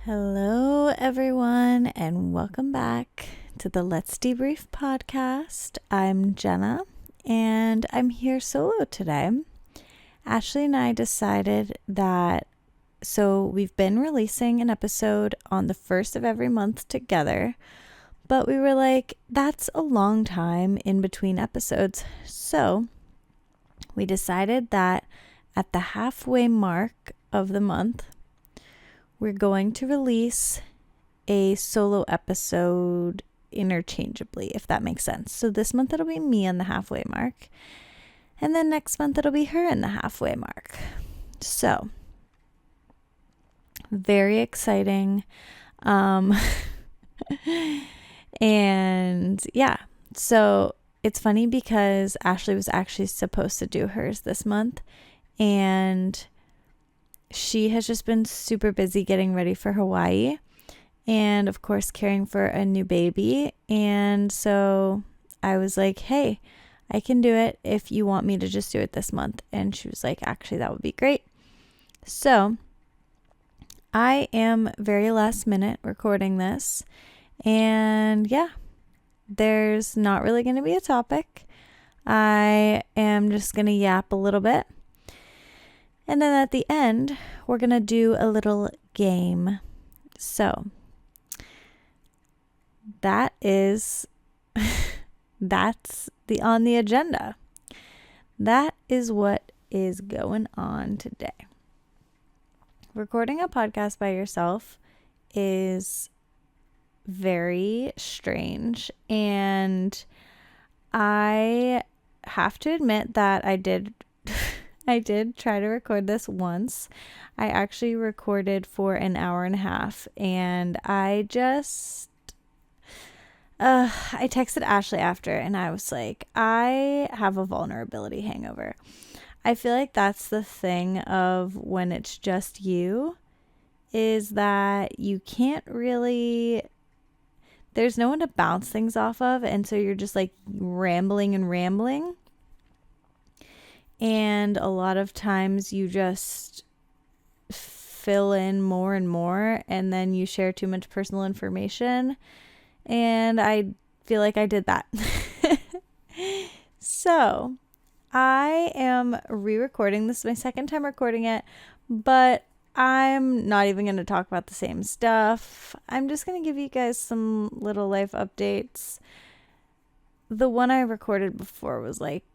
Hello, everyone, and welcome back to the Let's Debrief podcast. I'm Jenna, and I'm here solo today. Ashley and I decided that, we've been releasing an episode on the first of every month together, but we were like, that's a long time in between episodes. So we decided that at the halfway mark of the month, we're going to release a solo episode interchangeably, if that makes sense. So this month it'll be me on the halfway mark, and then next month it'll be her in the halfway mark. So very exciting. And yeah, so it's funny because Ashley was actually supposed to do hers this month, and she has just been super busy getting ready for Hawaii and, of course, caring for a new baby. And so I was like, hey, I can do it if you want me to just do it this month. And she was like, actually, that would be great. So I am very last minute recording this. And yeah, there's not really going to be a topic. I am just going to yap a little bit. And then at the end, we're going to do a little game. So that's on the agenda. That is what is going on today. Recording a podcast by yourself is very strange. And I have to admit that I did try to record this once. I actually recorded for an hour and a half, and I texted Ashley after, and I was like, I have a vulnerability hangover. I feel like that's the thing of when it's just you, is that you can't really, there's no one to bounce things off of, and so you're just like rambling. And a lot of times you just fill in more and more, and then you share too much personal information. And I feel like I did that. So I am re-recording. This is my second time recording it, but I'm not even going to talk about the same stuff. I'm just going to give you guys some little life updates. The one I recorded before was like,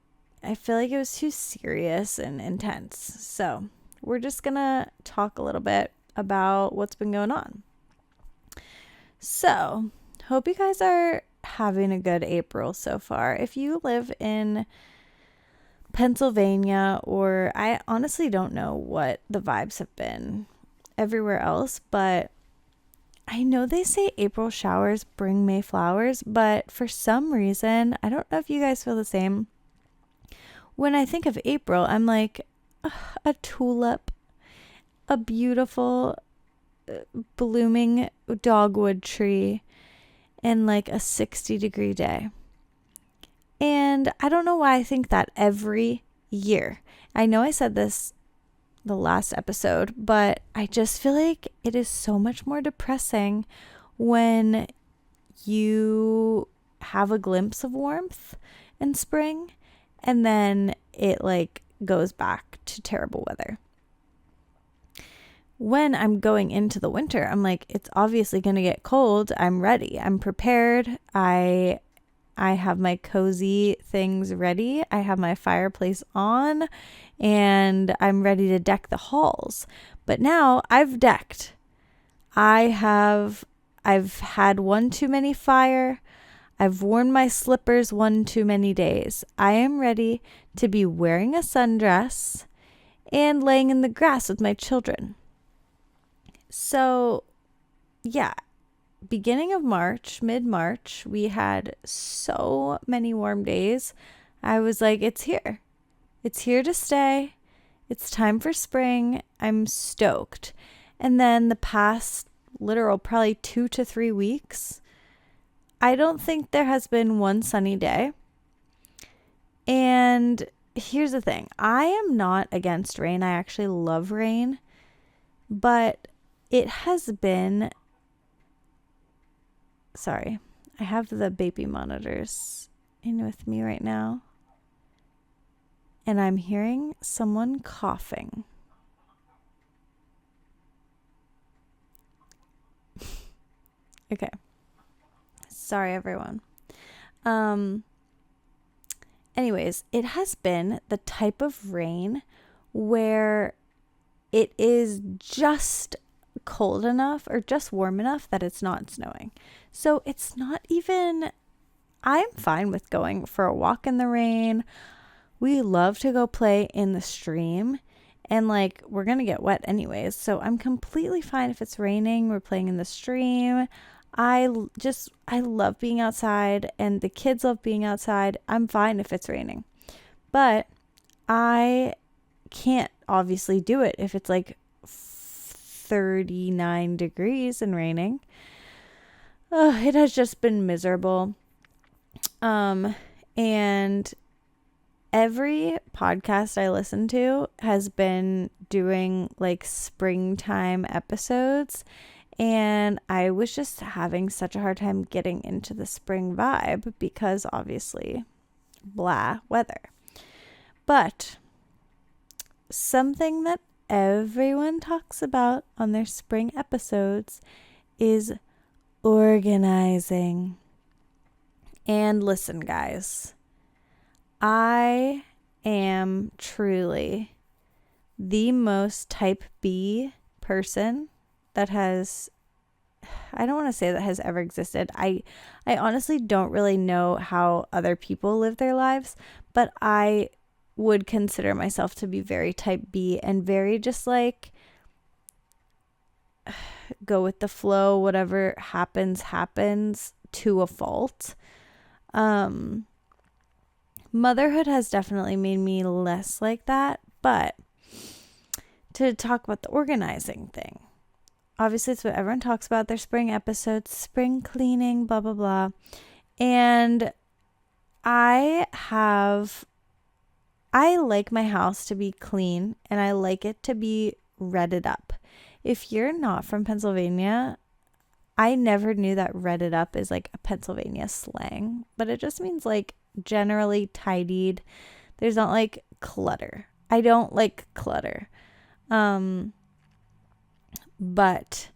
I feel like it was too serious and intense. So we're just going to talk a little bit about what's been going on. So hope you guys are having a good April so far. If you live in Pennsylvania, or I honestly don't know what the vibes have been everywhere else, but I know they say April showers bring May flowers, but for some reason, I don't know if you guys feel the same. When I think of April, I'm like, a tulip, a beautiful blooming dogwood tree, and like a 60-degree day. And I don't know why I think that every year. I know I said this the last episode, but I just feel like it is so much more depressing when you have a glimpse of warmth in spring, and then it like goes back to terrible weather. When I'm going into the winter, I'm like, it's obviously going to get cold. I'm ready. I'm prepared. I have my cozy things ready. I have my fireplace on, and I'm ready to deck the halls. But now I've decked. I've had one too many fire. I've worn my slippers one too many days. I am ready to be wearing a sundress and laying in the grass with my children. So, yeah, beginning of March, mid-March, we had so many warm days. I was like, it's here. It's here to stay. It's time for spring. I'm stoked. And then the past literal probably 2 to 3 weeks, I don't think there has been one sunny day. And here's the thing. I am not against rain. I actually love rain. But it has been, sorry, I have the baby monitors in with me right now, and I'm hearing someone coughing. Okay. Sorry, everyone. Anyways, it has been the type of rain where it is just cold enough or just warm enough that it's not snowing. So it's not even, I'm fine with going for a walk in the rain. We love to go play in the stream, and like we're going to get wet anyways. So I'm completely fine if it's raining, we're playing in the stream. I love being outside, and the kids love being outside. I'm fine if it's raining. But I can't obviously do it if it's like 39 degrees and raining. It has just been miserable. And every podcast I listen to has been doing like springtime episodes, and I was just having such a hard time getting into the spring vibe because obviously blah weather. But something that everyone talks about on their spring episodes is organizing. And listen, guys, I am truly the most type B person that has, I don't want to say that has ever existed. I honestly don't really know how other people live their lives, but I would consider myself to be very type B and very just like go with the flow, whatever happens to a fault. Motherhood has definitely made me less like that, but to talk about the organizing thing, obviously it's what everyone talks about, their spring episodes, spring cleaning, blah, blah, blah. And I like my house to be clean, and I like it to be redded up. If you're not from Pennsylvania, I never knew that redded up is like a Pennsylvania slang, but it just means like generally tidied. There's not like clutter. I don't like clutter. But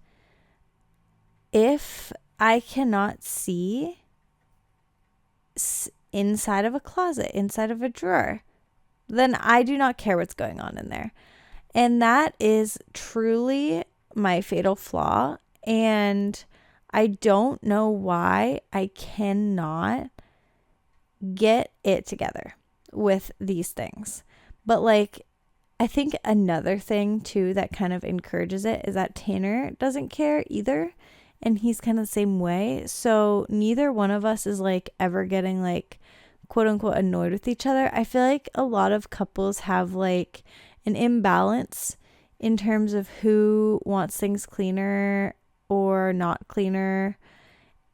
if I cannot see inside of a closet, inside of a drawer, then I do not care what's going on in there. And that is truly my fatal flaw. And I don't know why I cannot get it together with these things. But like, I think another thing too that kind of encourages it is that Tanner doesn't care either, and he's kind of the same way. So neither one of us is like ever getting like quote unquote annoyed with each other. I feel like a lot of couples have like an imbalance in terms of who wants things cleaner or not cleaner,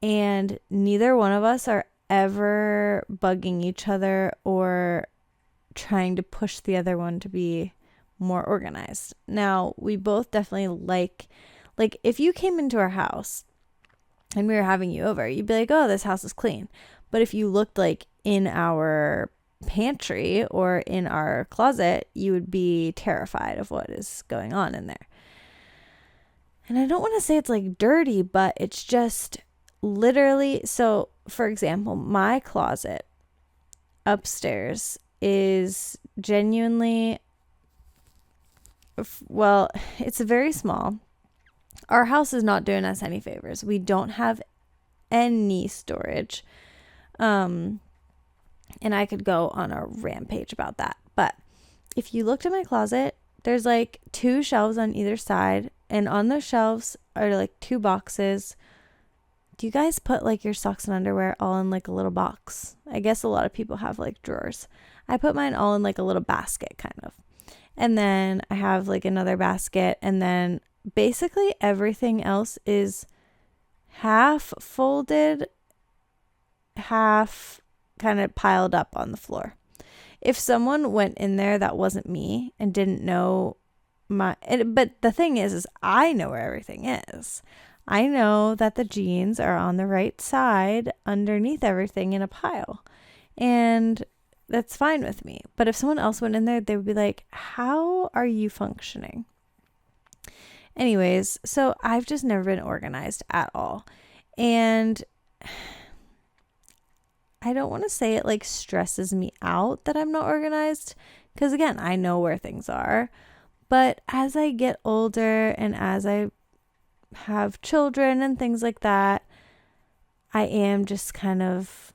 and neither one of us are ever bugging each other or trying to push the other one to be more organized. Now, we both definitely like if you came into our house and we were having you over, you'd be like, oh, this house is clean. But if you looked like in our pantry or in our closet, you would be terrified of what is going on in there. And I don't want to say it's like dirty, but it's just literally, so for example, my closet upstairs is genuinely, well, it's very small. Our house is not doing us any favors. We don't have any storage. And I could go on a rampage about that. But if you looked at my closet, there's like 2 shelves on either side. And on those shelves are like 2 boxes. Do you guys put like your socks and underwear all in like a little box? I guess a lot of people have like drawers. I put mine all in like a little basket kind of. And then I have like another basket. And then basically everything else is half folded, half kind of piled up on the floor. If someone went in there that wasn't me and didn't know but the thing is I know where everything is. I know that the jeans are on the right side underneath everything in a pile. And that's fine with me. But if someone else went in there, they would be like, how are you functioning? Anyways, so I've just never been organized at all. And I don't want to say it like stresses me out that I'm not organized, because again, I know where things are. But as I get older and as I have children and things like that, I am just kind of,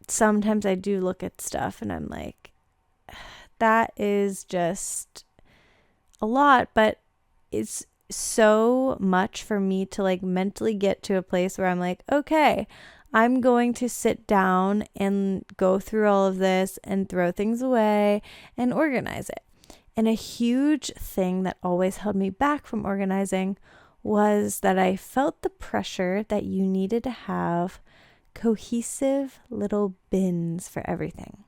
sometimes I do look at stuff and I'm like, that is just a lot, but it's so much for me to like mentally get to a place where I'm like, okay, I'm going to sit down and go through all of this and throw things away and organize it. And a huge thing that always held me back from organizing was that I felt the pressure that you needed to have cohesive little bins for everything.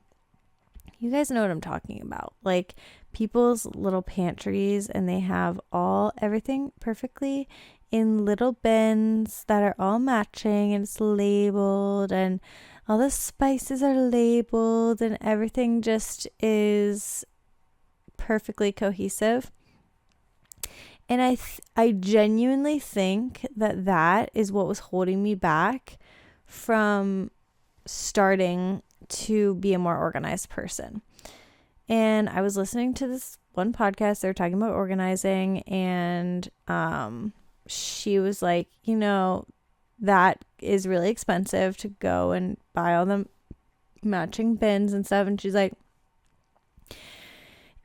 You guys know what I'm talking about. Like people's little pantries, and they have everything perfectly in little bins that are all matching, and it's labeled, and all the spices are labeled, and everything just is perfectly cohesive. And I genuinely think that is what was holding me back from starting to be a more organized person. And I was listening to this one podcast. They were talking about organizing, and she was like, that is really expensive to go and buy all the matching bins and stuff. And she's like,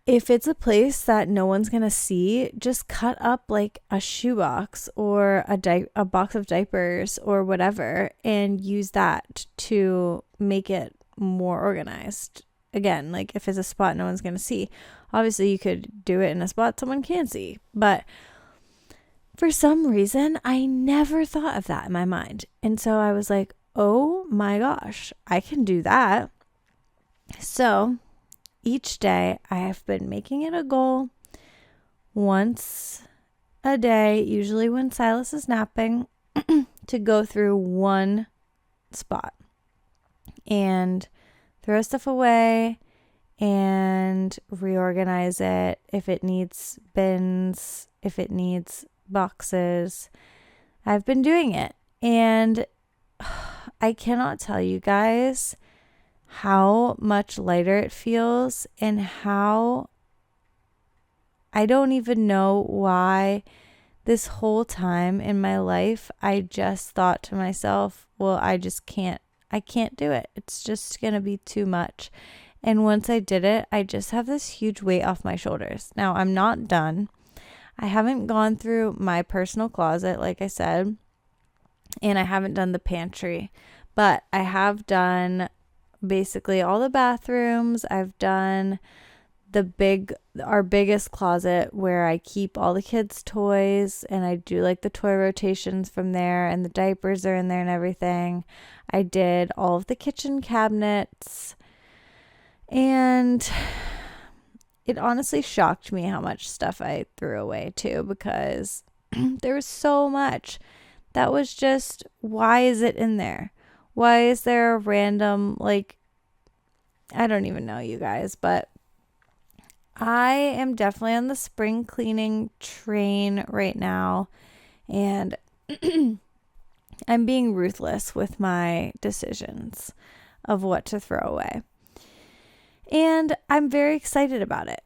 if it's a place that no one's going to see, just cut up like a shoebox or a box of diapers or whatever, and use that to make it more organized. Again, like if it's a spot no one's going to see, obviously you could do it in a spot someone can see. But for some reason, I never thought of that in my mind. And so I was like, oh my gosh, I can do that. So each day I have been making it a goal once a day, usually when Silas is napping, to go through one spot and throw stuff away and reorganize it. If it needs bins, if it needs boxes, I've been doing it. And I cannot tell you guys how much lighter it feels, and how I don't even know why this whole time in my life I just thought to myself, well, I can't do it. It's just going to be too much. And once I did it, I just have this huge weight off my shoulders. Now, I'm not done. I haven't gone through my personal closet, like I said, and I haven't done the pantry, but I have done basically all the bathrooms. I've done our biggest closet where I keep all the kids' toys, and I do like the toy rotations from there, and the diapers are in there and everything. I did all of the kitchen cabinets, and it honestly shocked me how much stuff I threw away too, because there was so much that was just, why is it in there? Why is there a random, like, I don't even know, you guys, but I am definitely on the spring cleaning train right now, and I'm being ruthless with my decisions of what to throw away. And I'm very excited about it.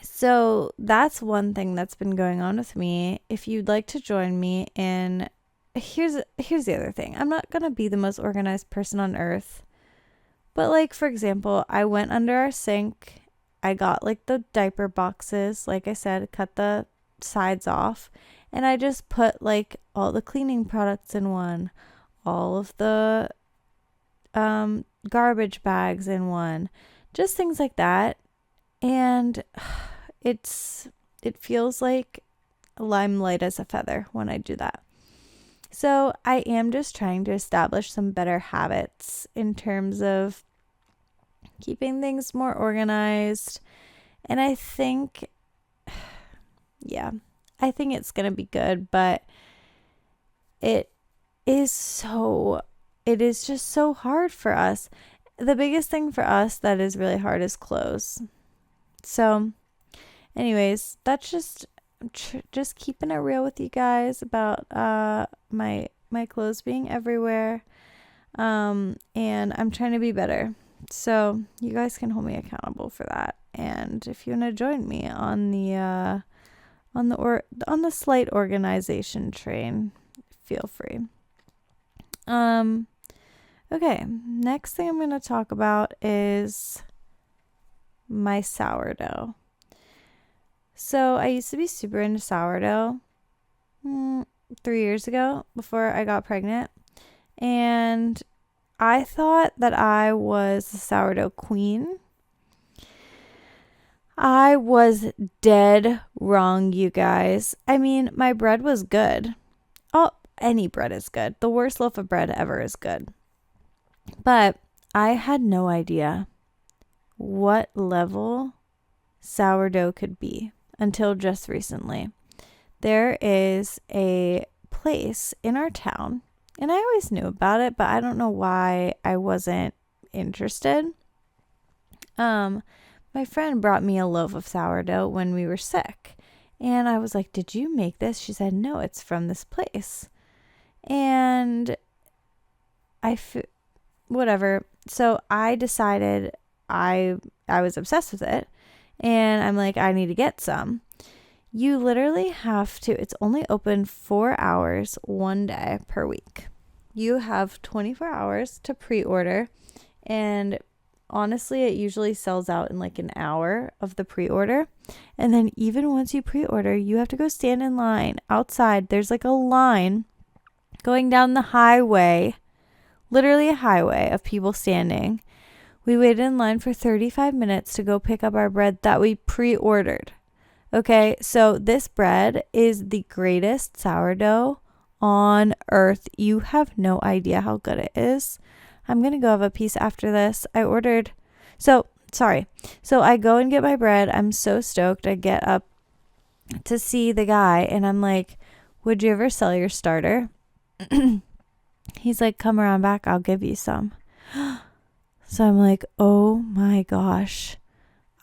So that's one thing that's been going on with me. If you'd like to join me in, here's the other thing. I'm not going to be the most organized person on earth. But like, for example, I went under our sink. I got like the diaper boxes, like I said, cut the sides off, and I just put like all the cleaning products in one, all of the garbage bags in one, just things like that. And it feels like I'm light as a feather when I do that. So I am just trying to establish some better habits in terms of keeping things more organized And I think, yeah, I think it's going to be good, but it is just so hard for us. The biggest thing for us that is really hard is clothes. So anyways, that's just keeping it real with you guys about my clothes being everywhere. And I'm trying to be better. So you guys can hold me accountable for that. And if you want to join me on the slight organization train, feel free. Okay, next thing I'm going to talk about is my sourdough. So I used to be super into sourdough 3 years ago before I got pregnant. And I thought that I was the sourdough queen. I was dead wrong, you guys. I mean, my bread was good. Oh, any bread is good. The worst loaf of bread ever is good. But I had no idea what level sourdough could be until just recently. There is a place in our town, and I always knew about it, but I don't know why I wasn't interested. My friend brought me a loaf of sourdough when we were sick, and I was like, "Did you make this?" She said, "No, it's from this place." And whatever. So I decided I was obsessed with it, and I'm like, I need to get some. You literally have to, it's only open 4 hours one day per week. You have 24 hours to pre-order, and honestly, it usually sells out in like an hour of the pre-order. And then even once you pre-order, you have to go stand in line outside. There's like a line going down the highway, literally a highway of people standing. We waited in line for 35 minutes to go pick up our bread that we pre-ordered. Okay, so this bread is the greatest sourdough on earth. You have no idea how good it is. I'm going to go have a piece after this. So I go and get my bread. I'm so stoked. I get up to see the guy, and I'm like, "Would you ever sell your starter?" He's like, "Come around back, I'll give you some." So I'm like, oh my gosh,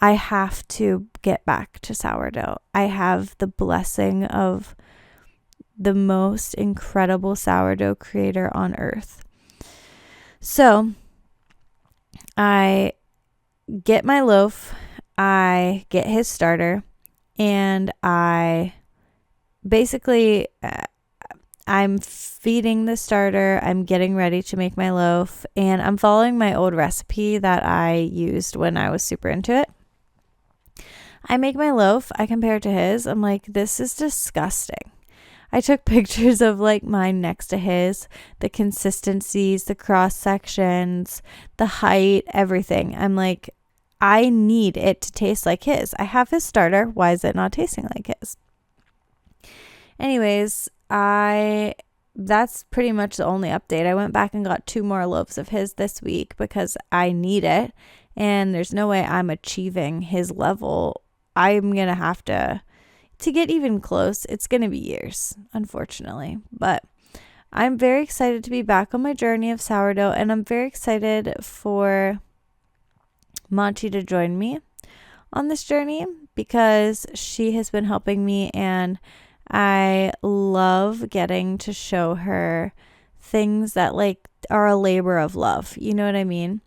I have to get back to sourdough. I have the blessing of the most incredible sourdough creator on earth. So I get my loaf, I get his starter, and I basically I'm feeding the starter, I'm getting ready to make my loaf, and I'm following my old recipe that I used when I was super into it. I make my loaf, I compare it to his, I'm like, this is disgusting. I took pictures of like mine next to his, the consistencies, the cross sections, the height, everything. I'm like, I need it to taste like his. I have his starter, why is it not tasting like his? Anyways, that's pretty much the only update. I went back and got 2 more loaves of his this week because I need it, and there's no way I'm achieving his level. I'm going to have to get even close. It's going to be years, unfortunately, but I'm very excited to be back on my journey of sourdough, and I'm very excited for Monty to join me on this journey because she has been helping me, and I love getting to show her things that like are a labor of love. You know what I mean?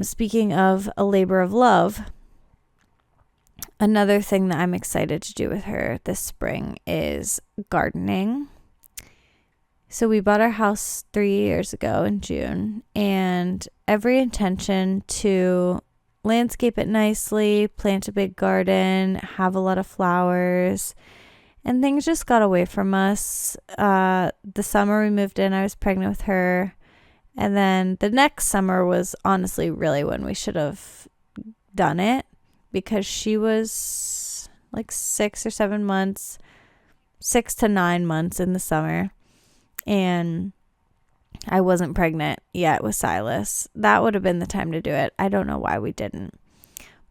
Speaking of a labor of love, another thing that I'm excited to do with her this spring is gardening. So we bought our house 3 years ago in June, and every intention to landscape it nicely, plant a big garden, have a lot of flowers, and things just got away from us. The summer we moved in, I was pregnant with her, and then the next summer was honestly really when we should have done it, because she was like 6 to 9 months in the summer, and I wasn't pregnant yet with Silas. That would have been the time to do it. I don't know why we didn't.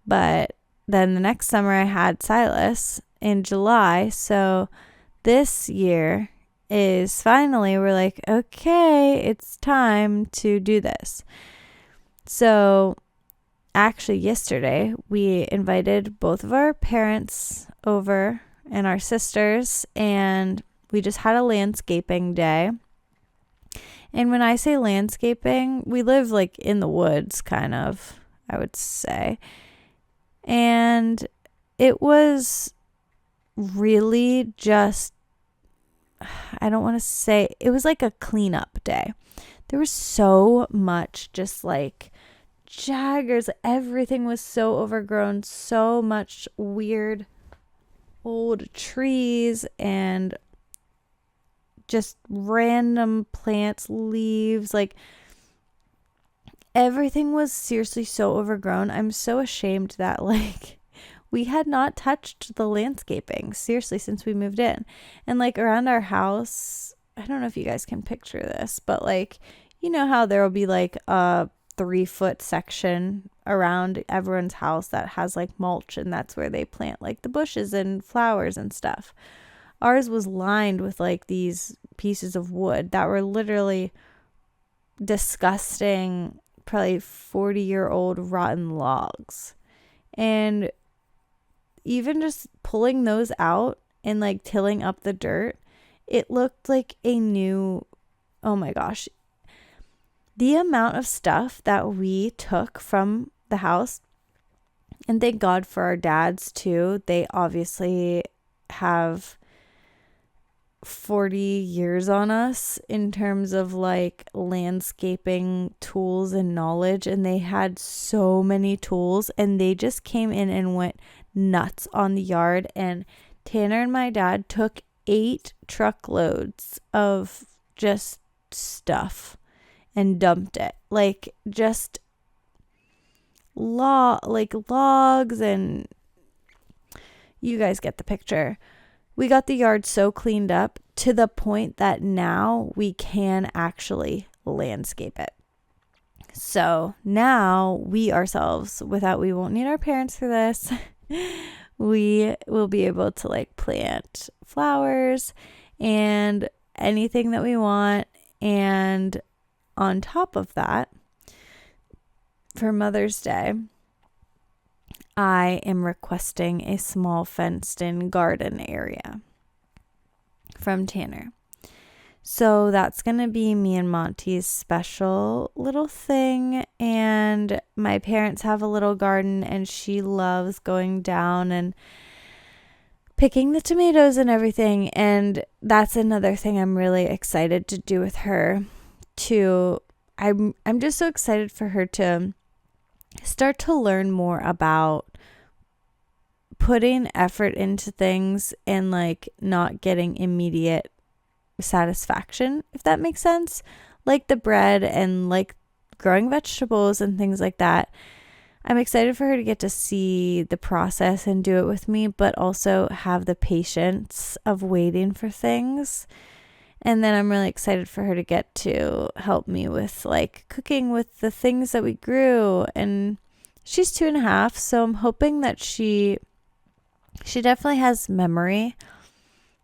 But then the next summer I had Silas in July. So this year is finally, we're like, okay, it's time to do this. So actually yesterday we invited both of our parents over and our sisters, and we just had a landscaping day. And when I say landscaping, we live like in the woods, kind of, I would say. And it was really just, I don't want to say, it was like a cleanup day. There was so much just like jaggers. Everything was so overgrown, so much weird old trees and just random plants, leaves, like everything was seriously so overgrown. I'm so ashamed that like we had not touched the landscaping seriously since we moved in. And like around our house, I don't know if you guys can picture this, but like, you know how there will be like a 3-foot section around everyone's house that has like mulch, and that's where they plant like the bushes and flowers and stuff. Ours was lined with like these pieces of wood that were literally disgusting, probably 40-year-old rotten logs. And even just pulling those out and like tilling up the dirt, it looked like a new, oh my gosh. The amount of stuff that we took from the house, and thank God for our dads too. They obviously have 40 years on us in terms of like landscaping tools and knowledge, and they had so many tools, and they just came in and went nuts on the yard. And Tanner and my dad took 8 truckloads of just stuff and dumped it, like just logs, and you guys get the picture. We got the yard so cleaned up to the point that now we can actually landscape it. So now we ourselves, we won't need our parents for this. We will be able to like plant flowers and anything that we want. And on top of that, for Mother's Day, I am requesting a small fenced-in garden area from Tanner. So that's going to be me and Monty's special little thing. And my parents have a little garden, and she loves going down and picking the tomatoes and everything. And that's another thing I'm really excited to do with her too. I'm just so excited for her to start to learn more about putting effort into things and like not getting immediate satisfaction, if that makes sense. Like the bread and like growing vegetables and things like that. I'm excited for her to get to see the process and do it with me, but also have the patience of waiting for things. And then I'm really excited for her to get to help me with like cooking with the things that we grew. And she's 2.5, so I'm hoping that she definitely has memory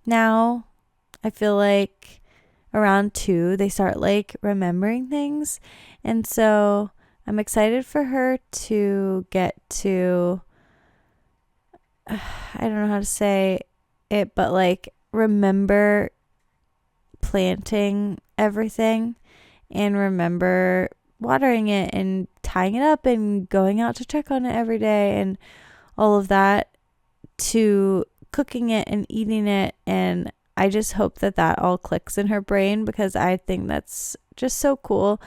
now. I feel like around 2, they start like remembering things. And so I'm excited for her to get to, I don't know how to say it, but like remember planting everything and remember watering it and tying it up and going out to check on it every day and all of that, to cooking it and eating it. And I just hope that all clicks in her brain, because I think that's just so cool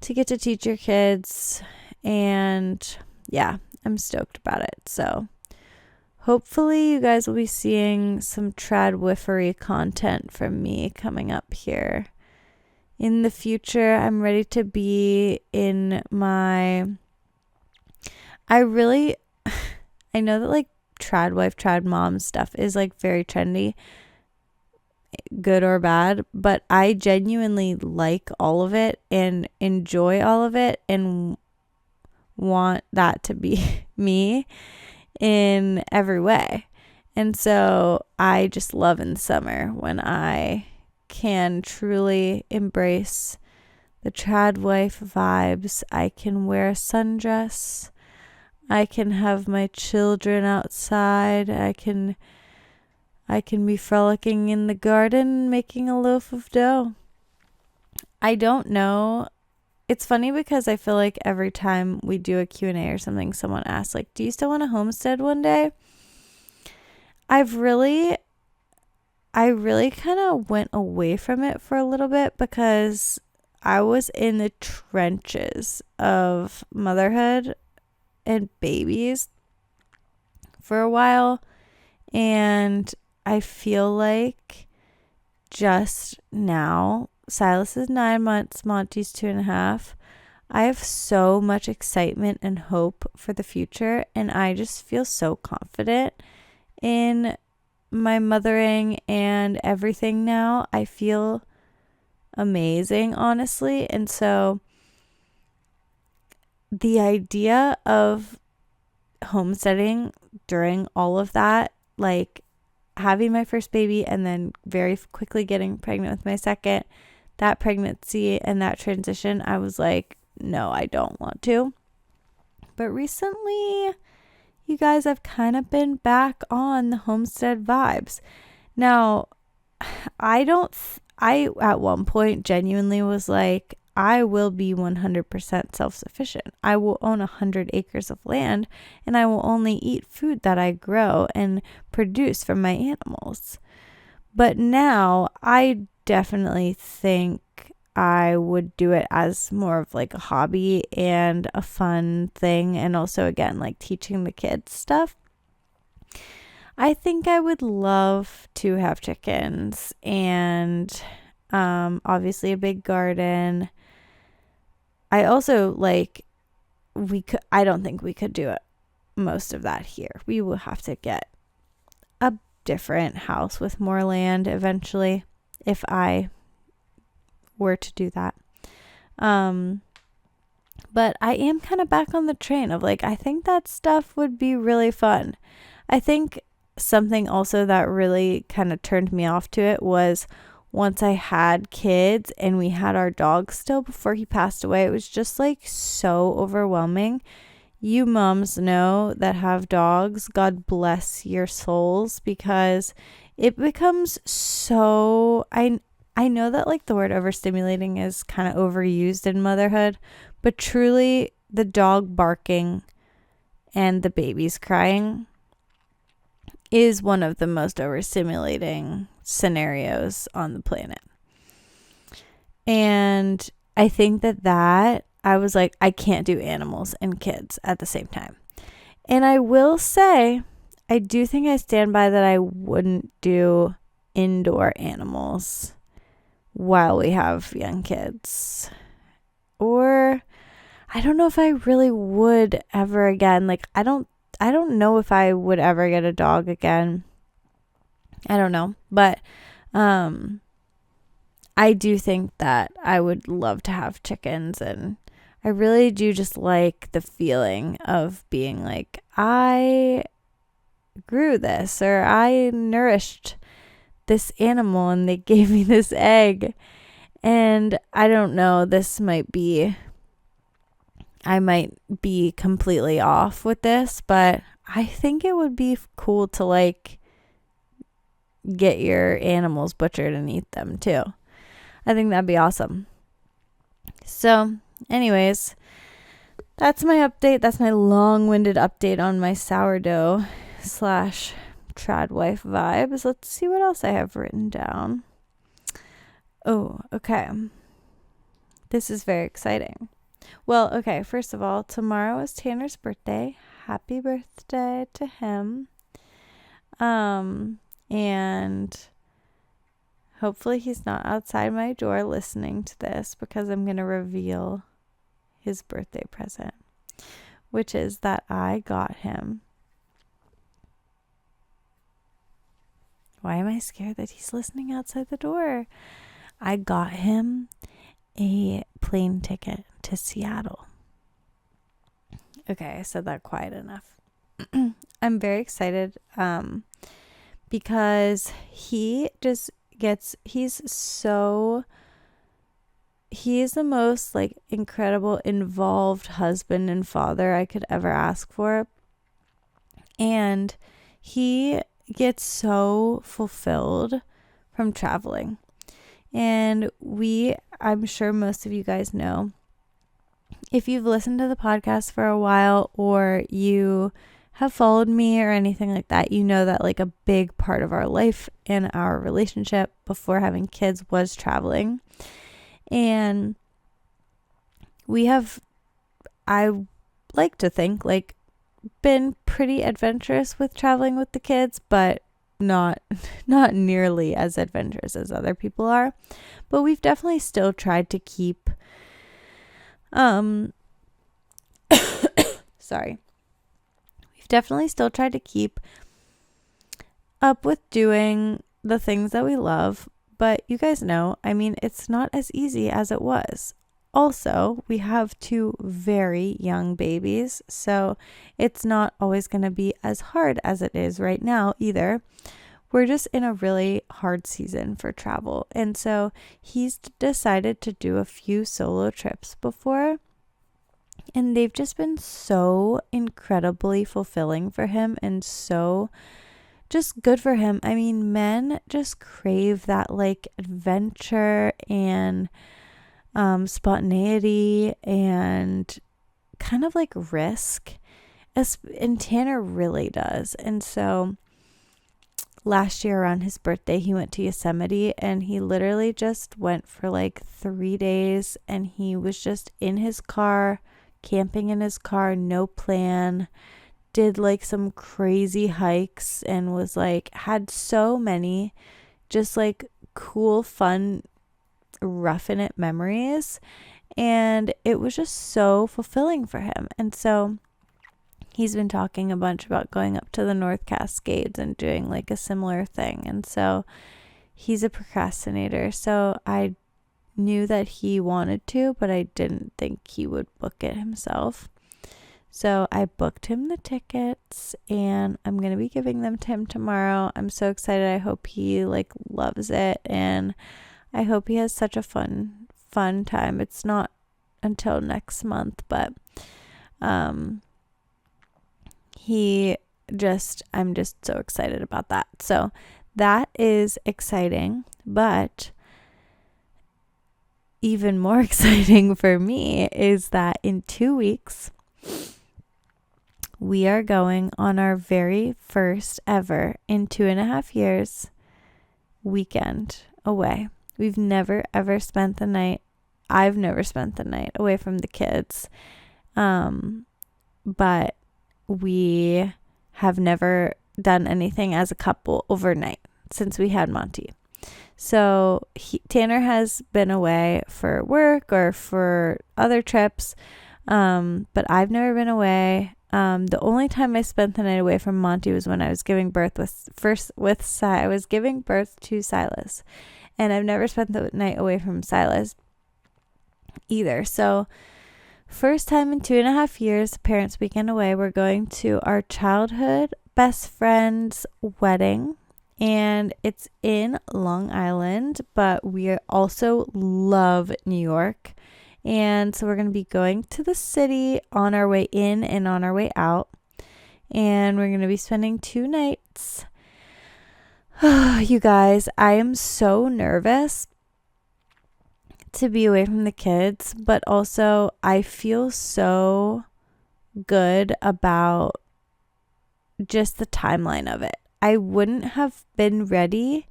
to get to teach your kids. And yeah, I'm stoked about it. So hopefully you guys will be seeing some tradwifery content from me coming up here in the future. I'm ready to be in my, I know that like trad wife, trad mom stuff is like very trendy, good or bad, but I genuinely like all of it and enjoy all of it and want that to be me in every way. And so I just love in summer when I can truly embrace the trad wife vibes. I can wear a sundress. I can have my children outside. I can be frolicking in the garden making a loaf of dough. I don't know. It's funny because I feel like every time we do a Q&A or something, someone asks, like, do you still want to homestead one day? I really kind of went away from it for a little bit because I was in the trenches of motherhood and babies for a while. And I feel like just now, Silas is 9 months, Monty's 2.5. I have so much excitement and hope for the future, and I just feel so confident in my mothering and everything now. I feel amazing, honestly. And so the idea of homesteading during all of that, like having my first baby and then very quickly getting pregnant with my second, that pregnancy and that transition, I was like, no, I don't want to. But recently, you guys, I've kind of been back on the homestead vibes. Now, I at one point genuinely was like, I will be 100% self-sufficient. I will own 100 acres of land, and I will only eat food that I grow and produce from my animals. But now I definitely think I would do it as more of like a hobby and a fun thing, and also again like teaching the kids stuff. I think I would love to have chickens and obviously a big garden. I also I don't think we could do it most of that here. We will have to get a different house with more land eventually if I were to do that. But I am kind of back on the train of like, I think that stuff would be really fun. I think something also that really kind of turned me off to it was once I had kids and we had our dog still before he passed away. It was just like so overwhelming. You moms know that have dogs, God bless your souls, because it becomes so, I know that like the word overstimulating is kind of overused in motherhood, but truly the dog barking and the babies crying is one of the most overstimulating scenarios on the planet. And I think that I was like, I can't do animals and kids at the same time. And I will say, I do think I stand by that I wouldn't do indoor animals while we have young kids. Or I don't know if I really would ever again. Like, I don't know if I would ever get a dog again. I don't know. But I do think that I would love to have chickens, and I really do just like the feeling of being like, I grew this, or I nourished this animal and they gave me this egg. And I don't know, I might be completely off with this, but I think it would be cool to like get your animals butchered and eat them too. I think that'd be awesome. So anyways, that's my update. That's my long-winded update on my sourdough / trad wife vibes. Let's see what else I have written down. Oh, okay. This is very exciting. Well, okay, first of all, tomorrow is Tanner's birthday. Happy birthday to him. And hopefully he's not outside my door listening to this, because I'm going to reveal his birthday present, which is that I got him. Why am I scared that he's listening outside the door? I got him a plane ticket to Seattle. Okay, I said that quiet enough. I'm very excited because he just he's the most like incredible involved husband and father I could ever ask for. And he gets so fulfilled from traveling. And I'm sure most of you guys know, if you've listened to the podcast for a while or you have followed me or anything like that, you know that like a big part of our life and our relationship before having kids was traveling. And I like to think, like, been pretty adventurous with traveling with the kids, but not nearly as adventurous as other people are. But we've definitely still tried to keep sorry. We've definitely still tried to keep up with doing the things that we love, but you guys know, I mean, it's not as easy as it was. Also, we have 2 very young babies, so it's not always going to be as hard as it is right now either. We're just in a really hard season for travel, and so he's decided to do a few solo trips before, and they've just been so incredibly fulfilling for him and so just good for him. I mean, men just crave that like adventure and spontaneity and kind of like risk, and Tanner really does. And so last year around his birthday, he went to Yosemite, and he literally just went for like 3 days, and he was just in his car, camping in his car, no plan, did like some crazy hikes, and was like, had so many just like cool, fun, roughing it memories, and it was just so fulfilling for him. And so he's been talking a bunch about going up to the North Cascades and doing like a similar thing. And so he's a procrastinator, so I knew that he wanted to, but I didn't think he would book it himself. So I booked him the tickets, and I'm going to be giving them to him tomorrow. I'm so excited. I hope he like loves it, and I hope he has such a fun time. It's not until next month, but I'm just so excited about that. So that is exciting, but even more exciting for me is that in 2 weeks, we are going on our very first ever in 2.5 years weekend away. We've never ever spent the night. I've never spent the night away from the kids. But we have never done anything as a couple overnight since we had Monty. So Tanner has been away for work or for other trips, but I've never been away. The only time I spent the night away from Monty was when I was giving birth I was giving birth to Silas, and I've never spent the night away from Silas either. So first time in 2.5 years, parents' weekend away. We're going to our childhood best friend's wedding, and it's in Long Island, but we also love New York. And so we're going to be going to the city on our way in and on our way out. And we're going to be spending 2 nights. You guys, I am so nervous to be away from the kids, but also I feel so good about just the timeline of it. I wouldn't have been ready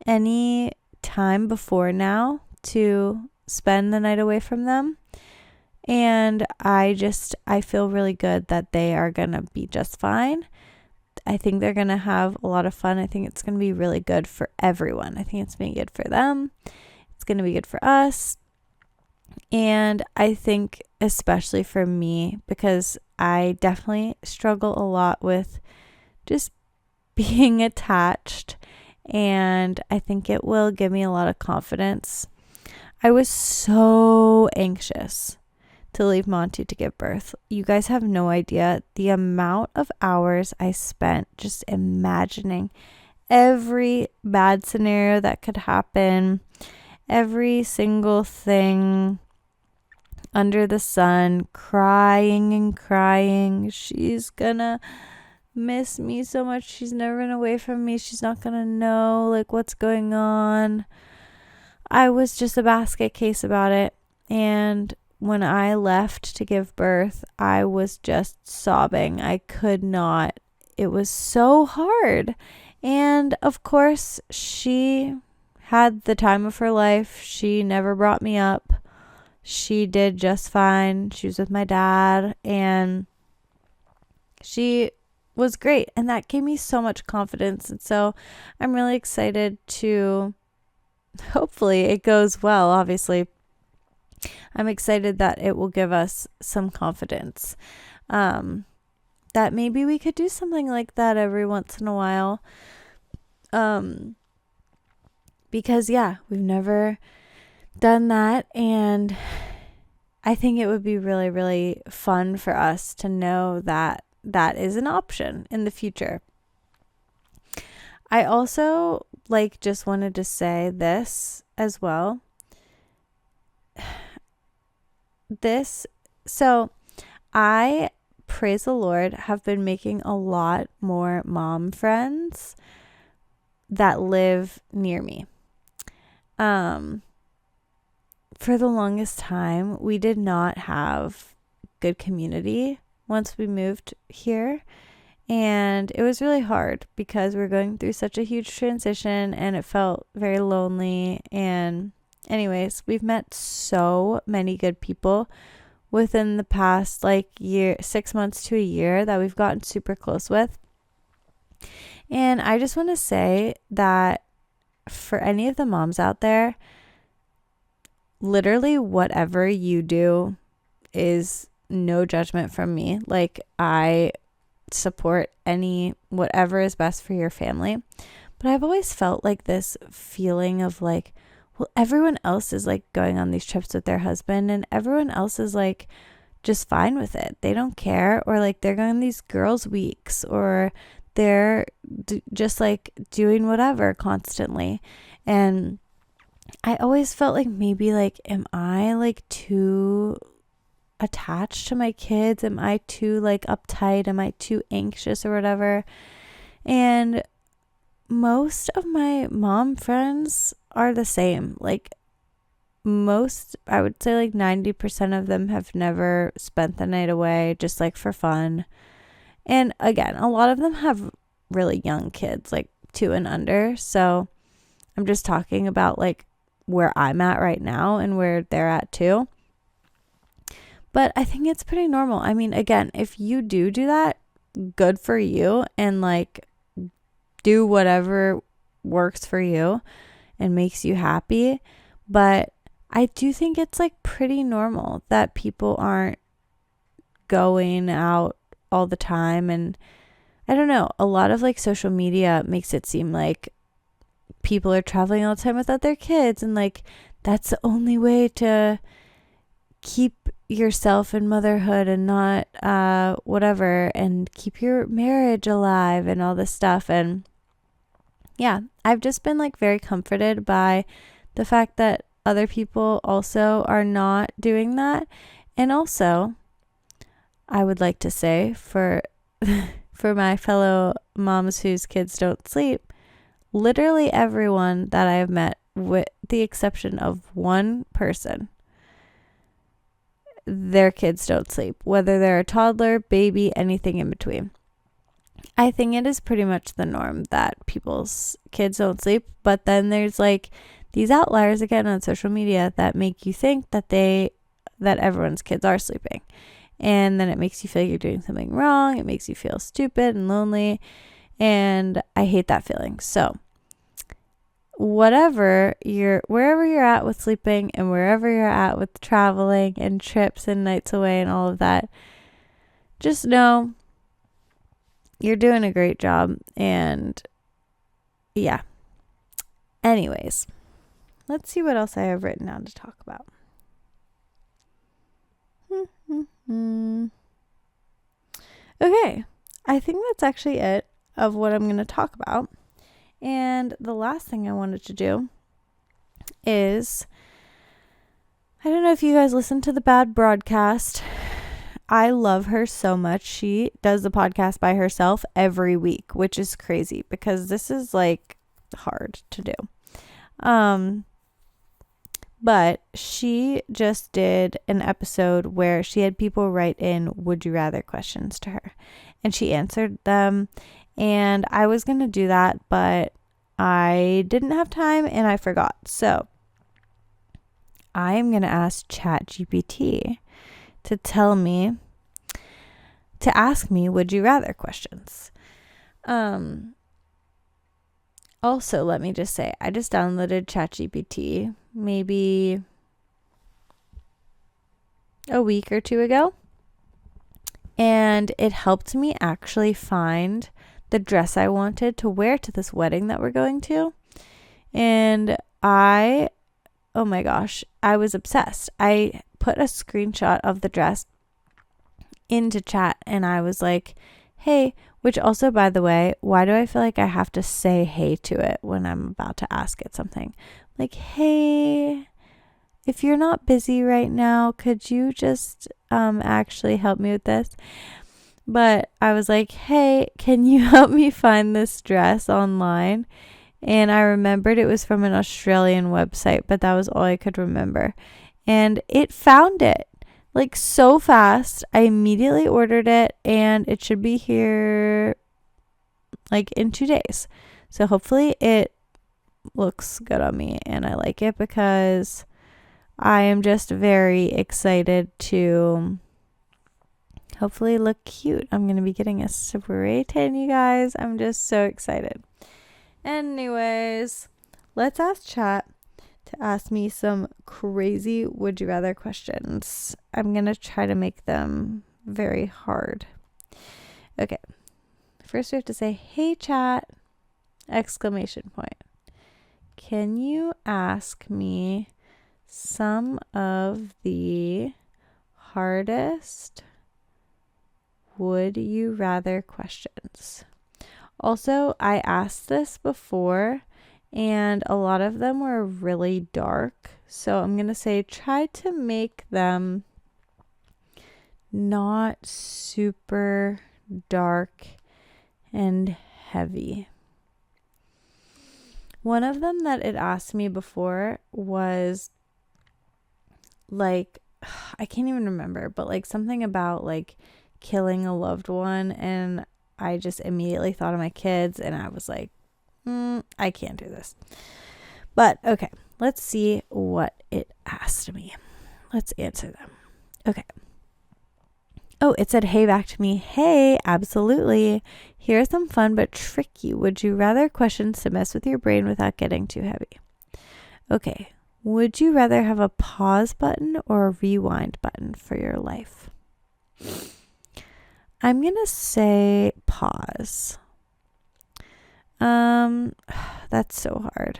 any time before now to spend the night away from them, and I feel really good that they are gonna be just fine. I think they're gonna have a lot of fun. I think it's gonna be really good for everyone. I think it's gonna be good for them, it's gonna be good for us, and I think especially for me, because I definitely struggle a lot with just being attached, and I think it will give me a lot of confidence. I was so anxious to leave Monty to give birth. You guys have no idea the amount of hours I spent just imagining every bad scenario that could happen, every single thing under the sun, crying and crying. She's gonna miss me so much. She's never been away from me. She's not gonna know like what's going on. I was just a basket case about it. And when I left to give birth, I was just sobbing. I could not. It was so hard. And of course, she had the time of her life. She never brought me up. She did just fine. She was with my dad and she was great. And that gave me so much confidence. And so I'm really excited to, hopefully it goes well, obviously. I'm excited that it will give us some confidence. That maybe we could do something like that every once in a while. Because we've never done that, and I think it would be really, really fun for us to know that that is an option in the future. I also just wanted to say this as well. So I, praise the Lord, have been making a lot more mom friends that live near me. For the longest time, we did not have good community once we moved here. And it was really hard because we're going through such a huge transition and it felt very lonely. And anyways, we've met so many good people within the past 6 months to a year that we've gotten super close with. And I just want to say that for any of the moms out there, literally whatever you do is no judgment from me. I support whatever is best for your family. But I've always felt this feeling of well, everyone else is going on these trips with their husband and everyone else is just fine with it. They don't care, or they're going on these girls' weeks, or they're just doing whatever constantly. And I always felt maybe am I too attached to my kids? Am I too uptight? Am I too anxious or whatever? And most of my mom friends are the same. Most, I would say 90% of them have never spent the night away just for fun. And again, a lot of them have really young kids, 2 and under. So I'm just talking about where I'm at right now and where they're at too. But I think it's pretty normal. I mean, again, if you do that, good for you, and do whatever works for you and makes you happy. But I do think it's pretty normal that people aren't going out all the time. And I don't know, a lot of social media makes it seem like people are traveling all the time without their kids, and that's the only way to keep yourself in motherhood and not whatever, and keep your marriage alive and all this stuff. And I've just been very comforted by the fact that other people also are not doing that. And also, I would like to say for my fellow moms whose kids don't sleep, literally everyone that I have met, with the exception of one person, their kids don't sleep, whether they're a toddler, baby, anything in between. I think it is pretty much the norm that people's kids don't sleep. But then there's these outliers again on social media that make you think that everyone's kids are sleeping. And then it makes you feel you're doing something wrong. It makes you feel stupid and lonely. And I hate that feeling. So wherever you're at with sleeping, and wherever you're at with traveling and trips and nights away and all of that, just know you're doing a great job. And anyways, let's see what else I have written down to talk about. Okay, I think that's actually it of what I'm going to talk about. And the last thing I wanted to do is, I don't know if you guys listen to the Bad Broadcast. I love her so much. She does the podcast by herself every week, which is crazy because this is like hard to do. But she just did an episode where she had people write in would you rather questions to her, and she answered them. And I was going to do that, but I didn't have time and I forgot. So I am going to ask ChatGPT to ask me would you rather questions. Also, let me just say, I just downloaded ChatGPT maybe a week or two ago, and it helped me actually find the dress I wanted to wear to this wedding that we're going to. And oh my gosh, I was obsessed. I put a screenshot of the dress into chat and I was like, hey, which also, by the way, why do I feel like I have to say hey to it when I'm about to ask it something? Like, hey, if you're not busy right now, could you just actually help me with this? But I was like, hey, can you help me find this dress online? And I remembered it was from an Australian website, but that was all I could remember. And it found it like so fast. I immediately ordered it and it should be here like in 2 days. So hopefully it looks good on me and I like it because I am just very excited to hopefully look cute. I'm going to be getting a spray tan, you guys. I'm just so excited. Anyways, let's ask chat to ask me some crazy would you rather questions. I'm going to try to make them very hard. Okay. First we have to say, hey chat, exclamation point. Can you ask me some of the hardest would you rather questions? Also, I asked this before and a lot of them were really dark. So I'm going to say try to make them not super dark and heavy. One of them that it asked me before was like, I can't even remember, but like something about like killing a loved one. And I just immediately thought of my kids and I was like, I can't do this. But okay, let's see what it asked me. Let's answer them. Okay. Oh, it said, hey, back to me. Hey, absolutely. Here are some fun but tricky would you rather questions to mess with your brain without getting too heavy. Okay. Would you rather have a pause button or a rewind button for your life? I'm going to say pause. That's so hard.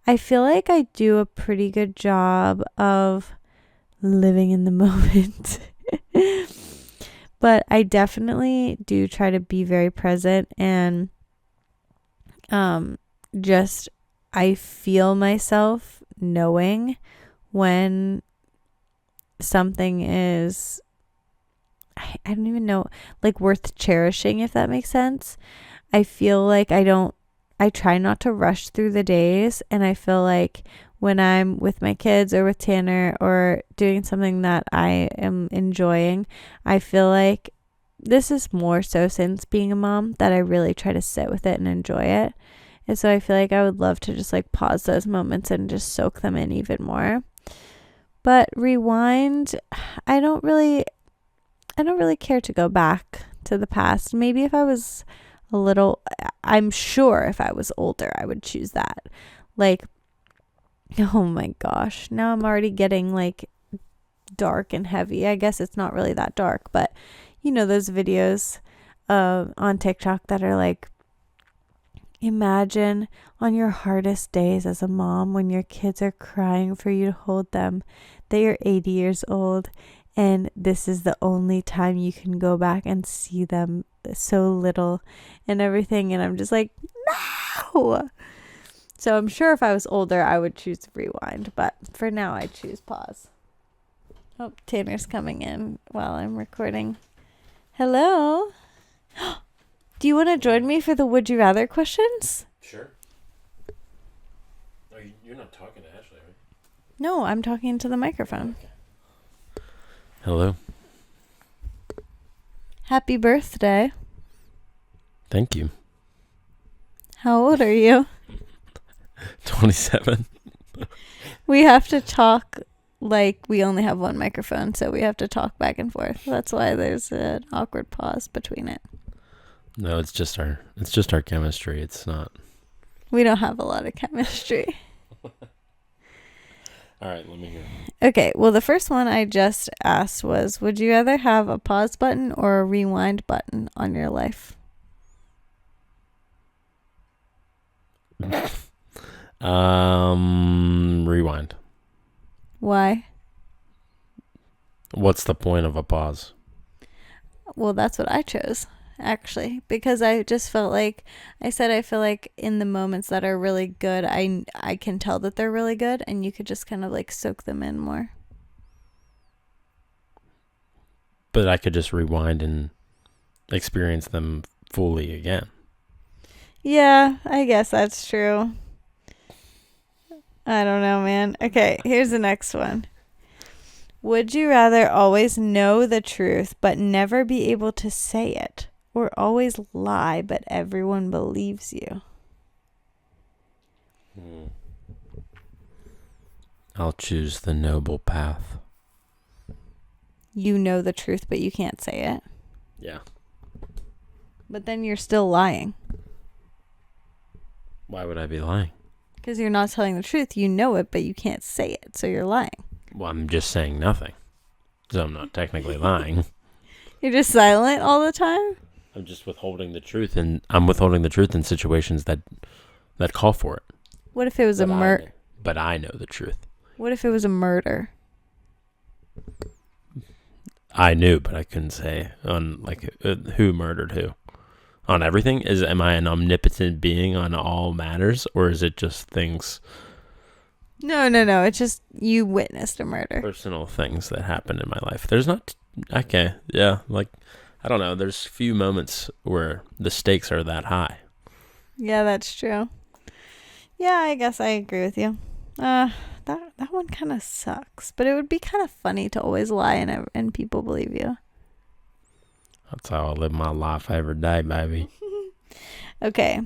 I feel like I do a pretty good job of living in the moment. But I definitely do try to be very present and just I feel myself knowing when something is I don't even know, like worth cherishing, if that makes sense. I feel like I try not to rush through the days, and I feel like when I'm with my kids or with Tanner or doing something that I am enjoying, I feel like this is more so since being a mom that I really try to sit with it and enjoy it. And so I feel like I would love to just like pause those moments and just soak them in even more. But rewind, I don't really care to go back to the past. Maybe if I was I'm sure if I was older, I would choose that. Like, oh my gosh, now I'm already getting like dark and heavy. I guess it's not really that dark, but you know, those videos on TikTok that are like, imagine on your hardest days as a mom when your kids are crying for you to hold them, that you're 80 years old and this is the only time you can go back and see them so little and everything. And I'm just like, no. So I'm sure if I was older, I would choose rewind. But for now, I choose pause. Oh, Tanner's coming in while I'm recording. Hello. Do you want to join me for the Would You Rather questions? Sure. Oh, you're not talking to Ashley, right? No, I'm talking to the microphone. Okay. Hello. Happy birthday. Thank you. How old are you? 27. We have to talk like we only have one microphone, so we have to talk back and forth. That's why there's an awkward pause between it. No, it's just our chemistry. It's not. We don't have a lot of chemistry. All right, let me hear. Okay, well, the first one I just asked was, would you rather have a pause button or a rewind button on your life? Rewind. Why? What's the point of a pause? Well, that's what I chose, actually, because I just felt like I feel like in the moments that are really good, I can tell that they're really good, and you could just kind of like soak them in more. But I could just rewind and experience them fully again. Yeah, I guess that's true. I don't know, man. Okay, here's the next one. Would you rather always know the truth but never be able to say it, or always lie but everyone believes you? I'll choose the noble path. You know the truth but you can't say it. Yeah. But then you're still lying. Why would I be lying? Because you're not telling the truth. You know it, but you can't say it, so you're lying. Well, I'm just saying nothing. So I'm not technically lying. You're just silent all the time? I'm just withholding the truth, and I'm withholding the truth in situations that call for it. What if it was a murder? But I know the truth. What if it was a murder? I knew, but I couldn't say on who murdered who. On everything? Am I an omnipotent being on all matters, or is it just things? No. It's just you witnessed a murder. Personal things that happened in my life. There's not. Okay, yeah. Like, I don't know. There's few moments where the stakes are that high. Yeah, that's true. Yeah, I guess I agree with you. That one kind of sucks, but it would be kind of funny to always lie and people believe you. That's how I live my life every day, baby. Okay.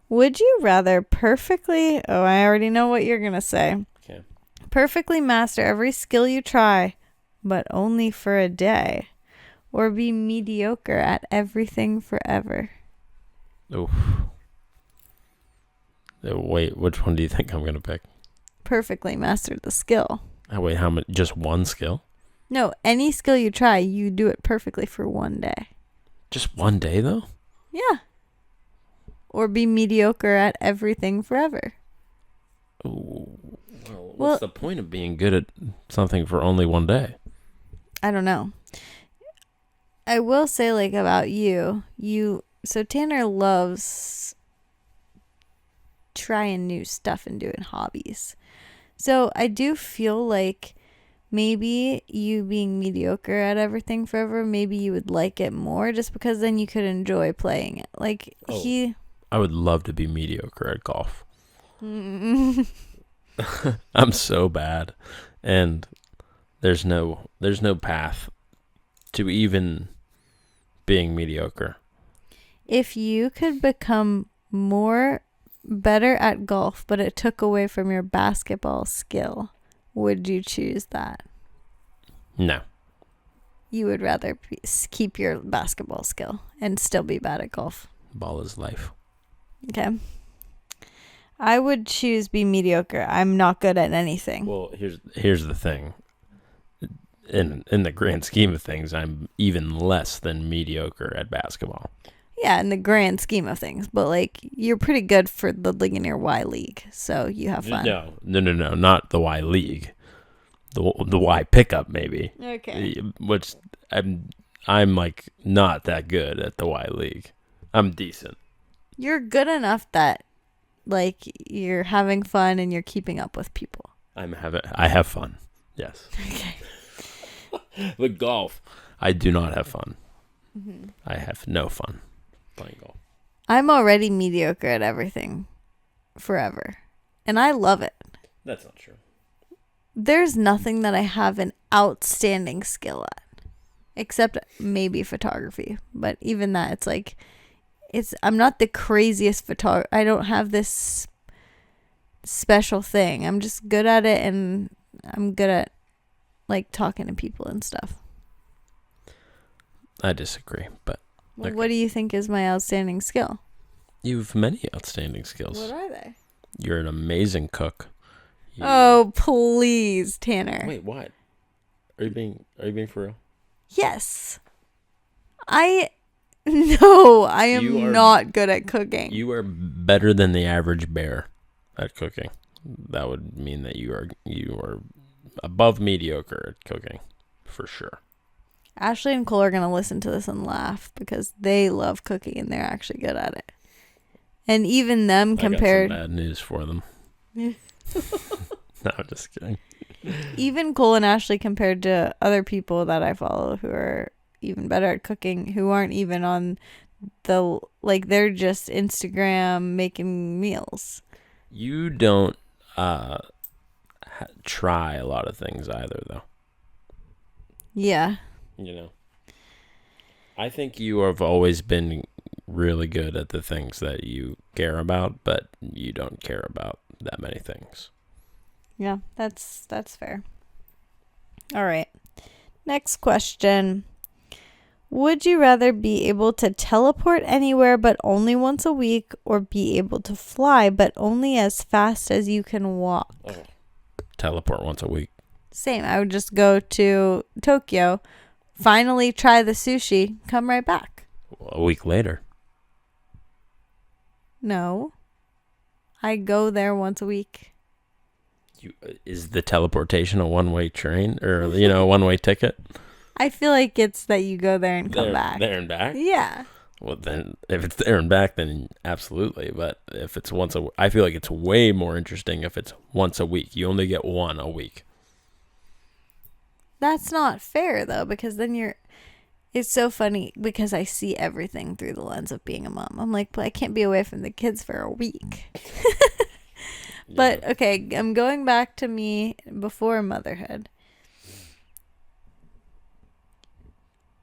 Would you rather perfectly... Oh, I already know what you're going to say. Okay. Perfectly master every skill you try, but only for a day. Or be mediocre at everything forever. Oof. Wait, which one do you think I'm going to pick? Perfectly master the skill. Oh, wait, how much? Just one skill? No, any skill you try, you do it perfectly for one day. Just one day, though? Yeah. Or be mediocre at everything forever. Ooh. Well, what's the point of being good at something for only one day? I don't know. I will say, like, about you, so Tanner loves trying new stuff and doing hobbies. So I do feel like maybe you being mediocre at everything forever, maybe you would like it more just because then you could enjoy playing it. Like, I would love to be mediocre at golf. I'm so bad. And there's no path to even being mediocre. If you could become better at golf, but it took away from your basketball skill, would you choose that? No. You would rather keep your basketball skill and still be bad at golf. Ball is life. Okay. I would choose be mediocre. I'm not good at anything. Well, here's the thing. In the grand scheme of things, I'm even less than mediocre at basketball. Yeah, in the grand scheme of things. But, like, you're pretty good for the Ligonier Y League, so you have fun. No, not the Y League. The Y pickup maybe. Okay. Which I'm like not that good at the Y league. I'm decent. You're good enough that like you're having fun and you're keeping up with people. I have fun. Yes. Okay. The golf, I do not have fun. Mm-hmm. I have no fun playing golf. I'm already mediocre at everything forever. And I love it. That's not true. There's nothing that I have an outstanding skill at. Except maybe photography. But even that, it's like, I'm not the craziest photographer. I don't have this special thing. I'm just good at it, and I'm good at like talking to people and stuff. I disagree, but Well, okay. What do you think is my outstanding skill? You've many outstanding skills. What are they? You're an amazing cook. Oh, please, Tanner. Wait, what? Are you being for real? Yes. I am not good at cooking. You are better than the average bear at cooking. That would mean that you are above mediocre at cooking, for sure. Ashley and Cole are going to listen to this and laugh because they love cooking and they're actually good at it. And even them compared... I got some bad news for them. No, I'm just kidding. Even Cole and Ashley compared to other people that I follow who are even better at cooking, who aren't even on the... Like, they're just Instagram making meals. You don't try a lot of things either, though. Yeah. You know, I think you have always been really good at the things that you care about, but you don't care about that many things. Yeah, that's fair. All right. Next question. Would you rather be able to teleport anywhere but only once a week, or be able to fly but only as fast as you can walk? Oh. Teleport once a week. Same. I would just go to Tokyo, finally try the sushi, come right back. A week later. No. I go there once a week. Is the teleportation a one-way train or, a one-way ticket? I feel like it's that you go there and come back. There and back? Yeah. Well, then, if it's there and back, then absolutely. But if it's I feel like it's way more interesting if it's once a week. You only get one a week. That's not fair, though, because then it's so funny because I see everything through the lens of being a mom. I'm like, but I can't be away from the kids for a week. Yeah. But, okay, I'm going back to me before motherhood.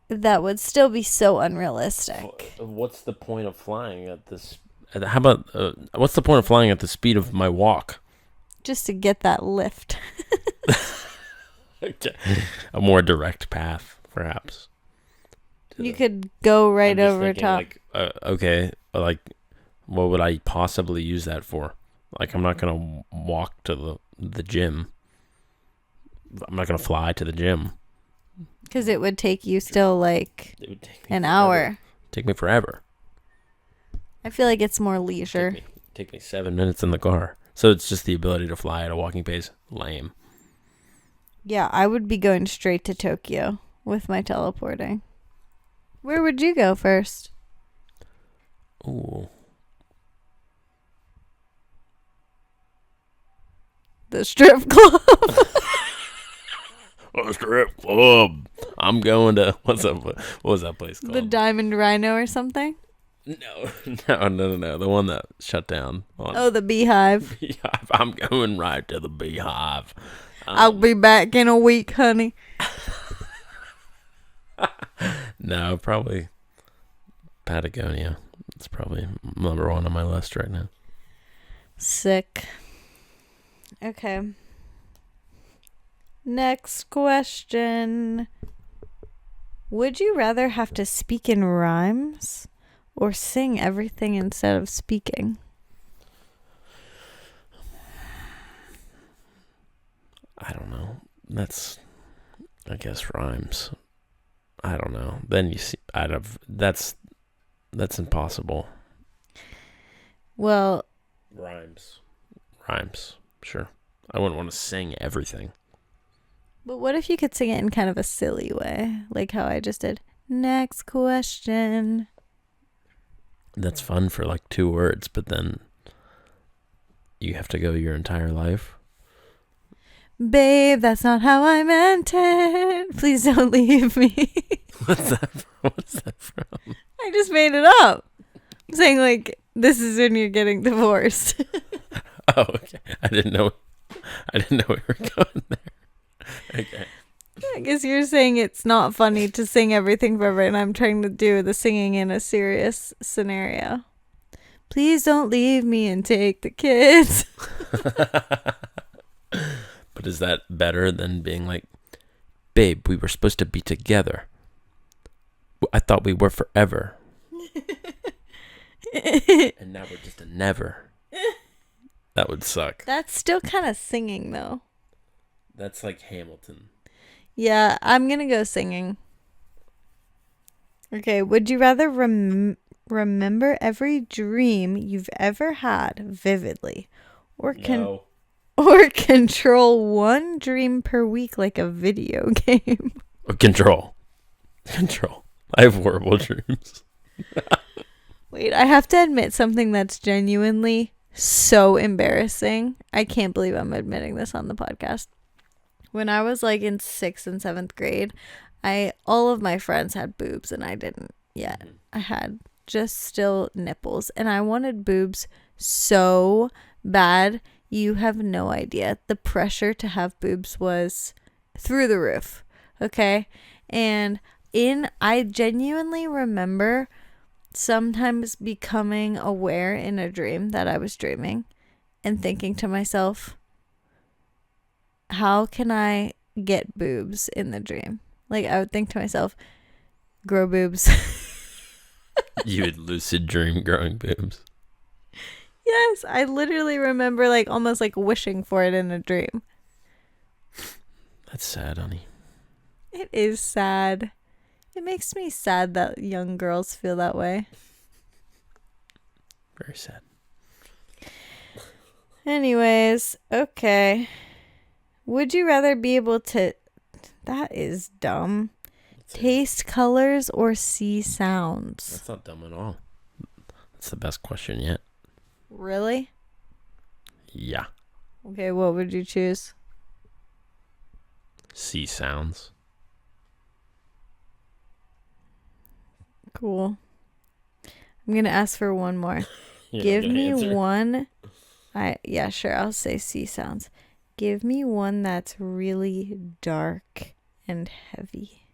That would still be so unrealistic. What's the point of flying at this? How about, what's the point of flying at the speed of my walk? Just to get that lift. A more direct path, perhaps. You could go right over top. Okay, like, what would I possibly use that for? Like, I'm not going to walk to the gym. I'm not going to fly to the gym. Because it would take you still, like, It would take me an forever. hour. Take me forever. I feel like it's more leisure. Take me 7 minutes in the car. So it's just the ability to fly at a walking pace. Lame. Yeah, I would be going straight to Tokyo with my teleporting. Where would you go first? Ooh. The strip club. A strip club. I'm going to what was that place called? The Diamond Rhino or something? No. The one that shut down. Oh, the Beehive. Beehive. I'm going right to the Beehive. I'll be back in a week, honey. No, probably Patagonia. It's probably number one on my list right now. Sick. Okay. Next question. Would you rather have to speak in rhymes or sing everything instead of speaking? I don't know. That's, I guess, rhymes. I don't know. Then you see, that's impossible. Well, Rhymes, sure. I wouldn't want to sing everything. But what if you could sing it in kind of a silly way, like how I just did? Next question. That's fun for like 2 words, but then you have to go your entire life. Babe, that's not how I meant it. Please don't leave me. What's that from? What's that from? I just made it up. I'm saying like this is when you're getting divorced. Oh, okay. I didn't know we were going there. Okay. I guess you're saying it's not funny to sing everything forever, and I'm trying to do the singing in a serious scenario. Please don't leave me and take the kids. But is that better than being like, babe, we were supposed to be together. I thought we were forever. And now we're just a never. That would suck. That's still kind of singing, though. That's like Hamilton. Yeah, I'm going to go singing. Okay, would you rather remember every dream you've ever had vividly? Or No. Or control one dream per week like a video game? Control. I have horrible dreams. Wait, I have to admit something that's genuinely so embarrassing. I can't believe I'm admitting this on the podcast. When I was like in 6th and 7th grade, all of my friends had boobs and I didn't yet. I had just still nipples and I wanted boobs so bad. You have no idea. The pressure to have boobs was through the roof. Okay? And I genuinely remember sometimes becoming aware in a dream that I was dreaming and thinking to myself, how can I get boobs in the dream? Like I would think to myself, grow boobs. You would lucid dream growing boobs. Yes, I literally remember like almost like wishing for it in a dream. That's sad, honey. It is sad. It makes me sad that young girls feel that way. Very sad. Anyways, okay. Would you rather be able to... That is dumb. Taste colors or see sounds? That's not dumb at all. That's the best question yet. Really? Yeah. Okay, what would you choose? See sounds. Cool. I'm going to ask for one more. Give me one. Yeah, sure. I'll say see sounds. Give me one that's really dark and heavy.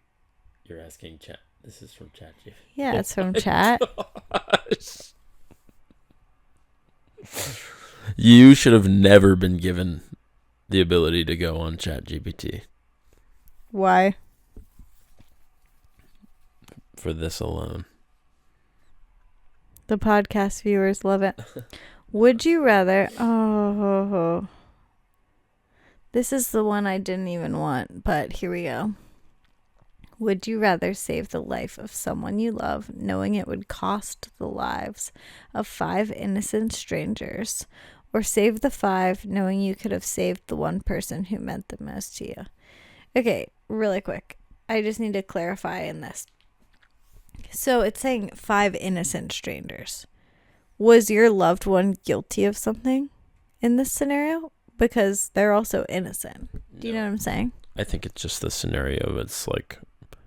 You're asking chat. This is from chat. Yeah, it's from chat. Gosh. You should have never been given the ability to go on ChatGPT. Why? For this alone. The podcast viewers love it. Would you rather... Oh. This is the one I didn't even want, but here we go. Would you rather save the life of someone you love, knowing it would cost the lives of 5 innocent strangers, or save the 5, knowing you could have saved the one person who meant the most to you? Okay, really quick. I just need to clarify in this. So it's saying 5 innocent strangers. Was your loved one guilty of something in this scenario? Because they're also innocent. Do you know what I'm saying? I think it's just the scenario. It's like,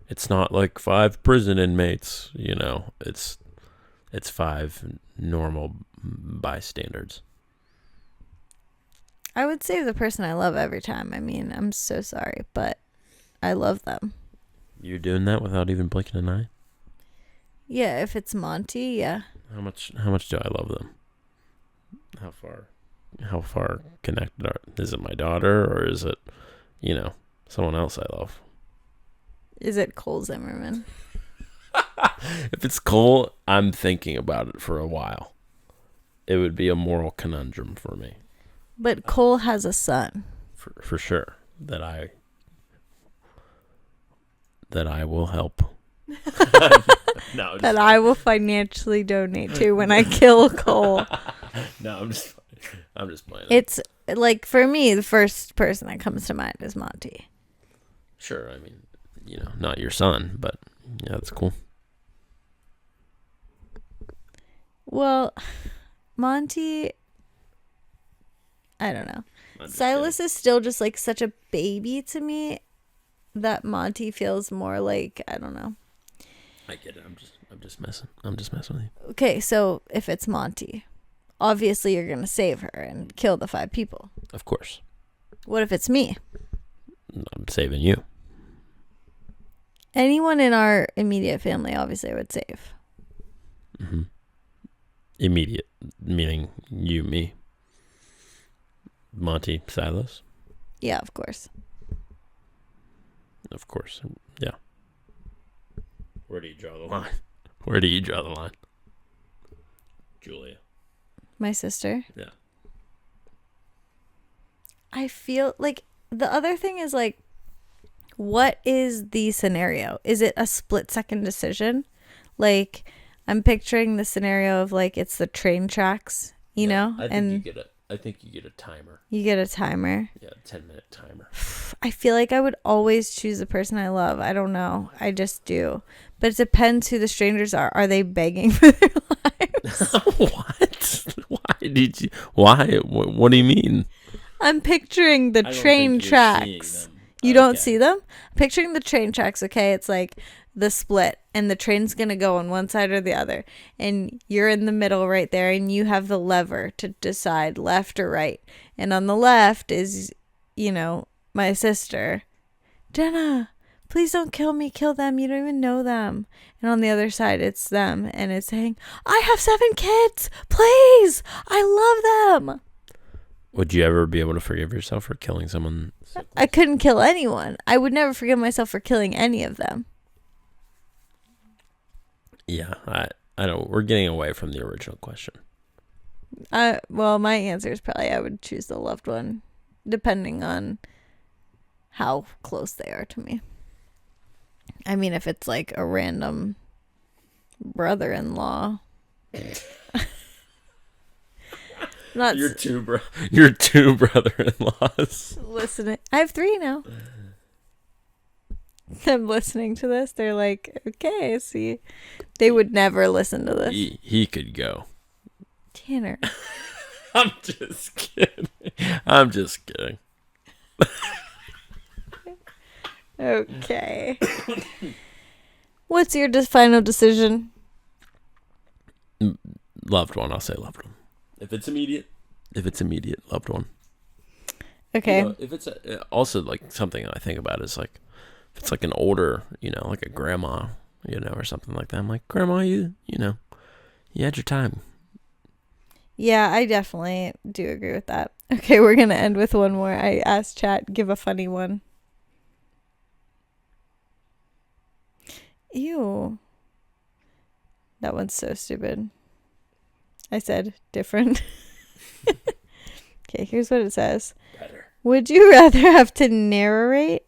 it's not like 5 prison inmates, you know. It's 5 normal bystanders. I would save the person I love every time. I mean, I'm so sorry, but I love them. You're doing that without even blinking an eye? Yeah, if it's Monty, yeah. How much do I love them? How far connected is it my daughter, or is it, you know, someone else I love? Is it Cole Zimmerman? If it's Cole, I'm thinking about it for a while. It would be a moral conundrum for me. But Cole has a son. For sure. That I will help. No, that I will financially donate to when I kill Cole. No, I'm just playing. It's like, for me, the first person that comes to mind is Monty. Sure, I mean, not your son, but yeah, that's cool. Well, Monty, I don't know. Silas is still just like such a baby to me that Monty feels more like, I don't know. I get it. I'm just messing with you. Okay, so if it's Monty, obviously you're going to save her and kill the 5 people. Of course. What if it's me? I'm saving you. Anyone in our immediate family, obviously, I would save. Mm-hmm. Immediate, meaning you, me, Monty, Silas. Yeah, of course. Of course, yeah. Where do you draw the line? Where do you draw the line? Julia. My sister. Yeah. I feel like the other thing is like, what is the scenario? Is it a split-second decision? Like, I'm picturing the scenario of like it's the train tracks, you know? I think you get a timer. You get a timer. Yeah, 10-minute timer. I feel like I would always choose the person I love. I don't know. I just do. But it depends who the strangers are. Are they begging for their lives? What? Why? What do you mean? I'm picturing the train tracks. You don't see them? I'm picturing the train tracks, okay? It's like the split, and the train's going to go on one side or the other. And you're in the middle right there, and you have the lever to decide left or right. And on the left is, my sister. Jenna, please don't kill me. Kill them. You don't even know them. And on the other side, it's them. And it's saying, I have 7 kids. Please. I love them. Would you ever be able to forgive yourself for killing someone? I couldn't kill anyone. I would never forgive myself for killing any of them. Yeah, I don't. We're getting away from the original question. Well, my answer is probably I would choose the loved one, depending on how close they are to me. I mean, if it's like a random brother-in-law. Your two brother-in-laws. Listen, I have 3 now. Them listening to this, they're like, okay, see, they would never listen to this. He could go. Tanner. I'm just kidding. Okay. What's your final decision? Loved one. I'll say loved one. If it's immediate, loved one. Okay. If it's also like something I think about is like, if it's like an older, like a grandma, or something like that. I'm like, Grandma, you had your time. Yeah, I definitely do agree with that. Okay, we're going to end with one more. I asked chat, give a funny one. Ew. That one's so stupid. I said different. Okay, here's what it says. Better. Would you rather have to narrate?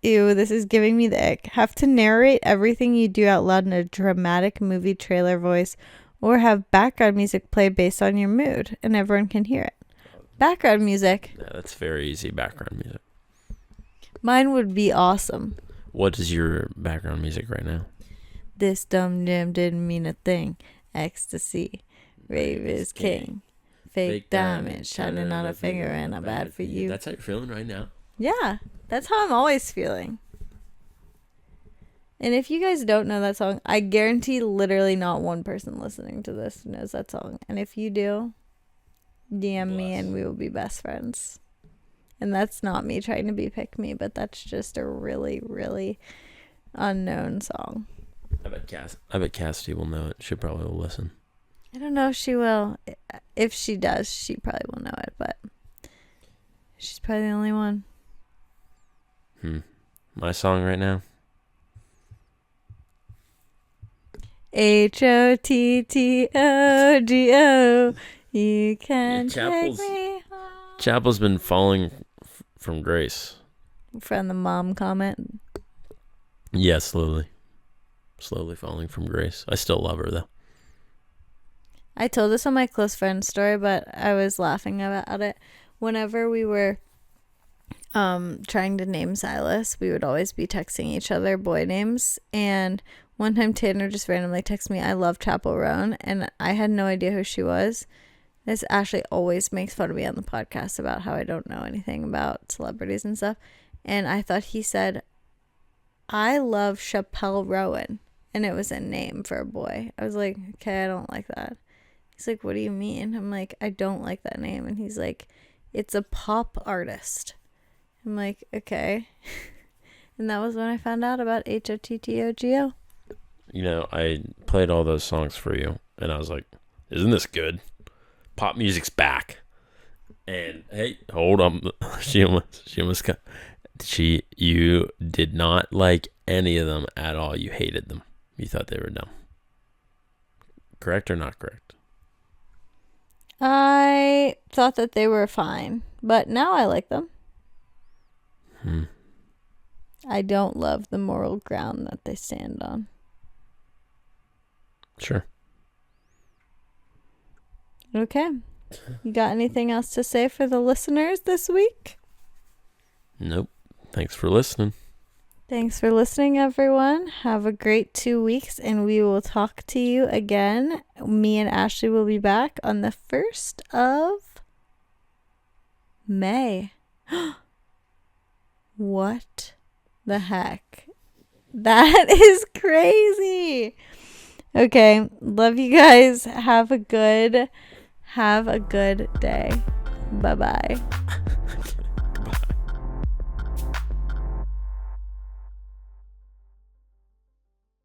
Ew, this is giving me the ick. Have to narrate everything you do out loud in a dramatic movie trailer voice, or have background music play based on your mood and everyone can hear it? Background music. Yeah, that's very easy. Background music. Mine would be awesome. What is your background music right now? This dumb dim didn't mean a thing. Ecstasy. Rave is king. Fake diamonds shining on a finger and I'm bad for you. That's how you're feeling right now? Yeah, that's how I'm always feeling. And if you guys don't know that song, I guarantee literally not one person listening to this knows that song. And if you do, DM me and we will be best friends. And that's not me trying to be pick me, but that's just a really, really unknown song. I bet Cassidy will know it. She probably will listen. I don't know if she will. If she does, she probably will know it, but she's probably the only one. My song right now? HOTTOGO. You can take me home. Chapel's been falling from grace. From the mom comment. Yeah, slowly falling from grace. I still love her though. I told this on my close friend story, but I was laughing about it. Whenever we were trying to name Silas, we would always be texting each other boy names. And one time Tanner just randomly texted me, I love Chapel Roan. And I had no idea who she was. This Ashley always makes fun of me on the podcast about how I don't know anything about celebrities and stuff. And I thought he said, I love Chappelle Rowan. And it was a name for a boy. I was like, okay, I don't like that. He's like, what do you mean? I'm like, I don't like that name. And he's like, it's a pop artist. I'm like, okay. And that was when I found out about HOTTOGO. You know, I played all those songs for you, and I was like, isn't this good? Pop music's back. And, hey, hold on. You did not like any of them at all. You hated them. You thought they were dumb. Correct or not correct? I thought that they were fine, but now I like them. I don't love the moral ground that they stand on. Sure. Okay. You got anything else to say for the listeners this week? Nope. Thanks for listening. Thanks for listening, everyone. Have a great 2 weeks, and we will talk to you again. Me and Ashley will be back on the 1st of May. What the heck? That is crazy. Okay. Love you guys. Have a good day. Bye-bye.